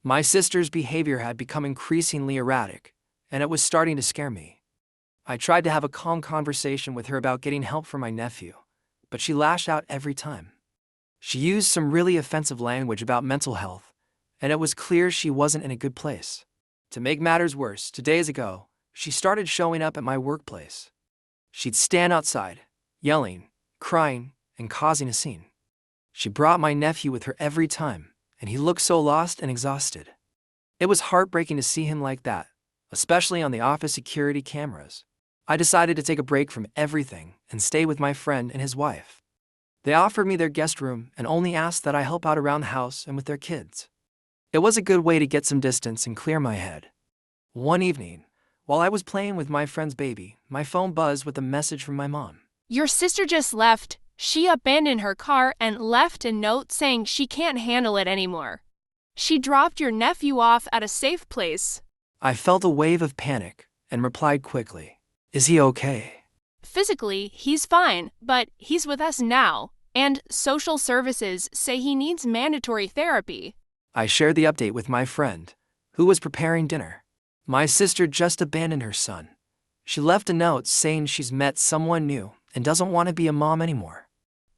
My sister's behavior had become increasingly erratic, and it was starting to scare me. I tried to have a calm conversation with her about getting help for my nephew, but she lashed out every time. She used some really offensive language about mental health, and it was clear she wasn't in a good place. To make matters worse, 2 days ago, she started showing up at my workplace. She'd stand outside, yelling, crying, and causing a scene. She brought my nephew with her every time, and he looked so lost and exhausted. It was heartbreaking to see him like that, especially on the office security cameras. I decided to take a break from everything and stay with my friend and his wife. They offered me their guest room and only asked that I help out around the house and with their kids. It was a good way to get some distance and clear my head. One evening, while I was playing with my friend's baby, my phone buzzed with a message from my mom. Your sister just left. She abandoned her car and left a note saying she can't handle it anymore. She dropped your nephew off at a safe place. I felt a wave of panic and replied quickly, "Is he okay?" Physically, he's fine, but he's with us now, and social services say he needs mandatory therapy. I shared the update with my friend, who was preparing dinner. My sister just abandoned her son. She left a note saying she's met someone new and doesn't want to be a mom anymore.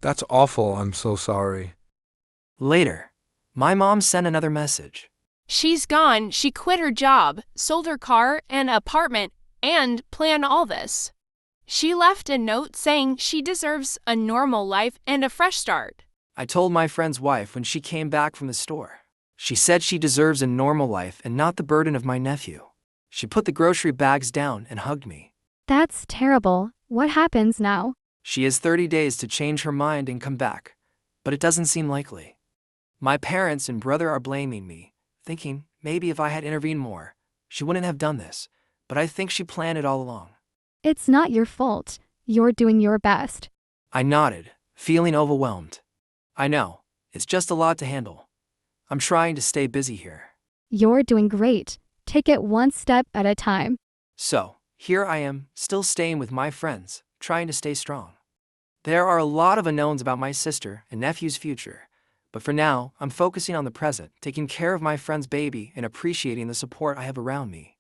That's awful. I'm so sorry. Later, my mom sent another message. She's gone. She quit her job, sold her car and apartment, and planned all this. She left a note saying she deserves a normal life and a fresh start. I told my friend's wife when she came back from the store. She said she deserves a normal life and not the burden of my nephew. She put the grocery bags down and hugged me. That's terrible. What happens now? She has 30 days to change her mind and come back, but it doesn't seem likely. My parents and brother are blaming me, thinking maybe if I had intervened more, she wouldn't have done this, but I think she planned it all along. It's not your fault. You're doing your best. I nodded, feeling overwhelmed. I know, it's just a lot to handle. I'm trying to stay busy here. You're doing great. Take it one step at a time. So, here I am, still staying with my friends, trying to stay strong. There are a lot of unknowns about my sister and nephew's future, but for now, I'm focusing on the present, taking care of my friend's baby and appreciating the support I have around me.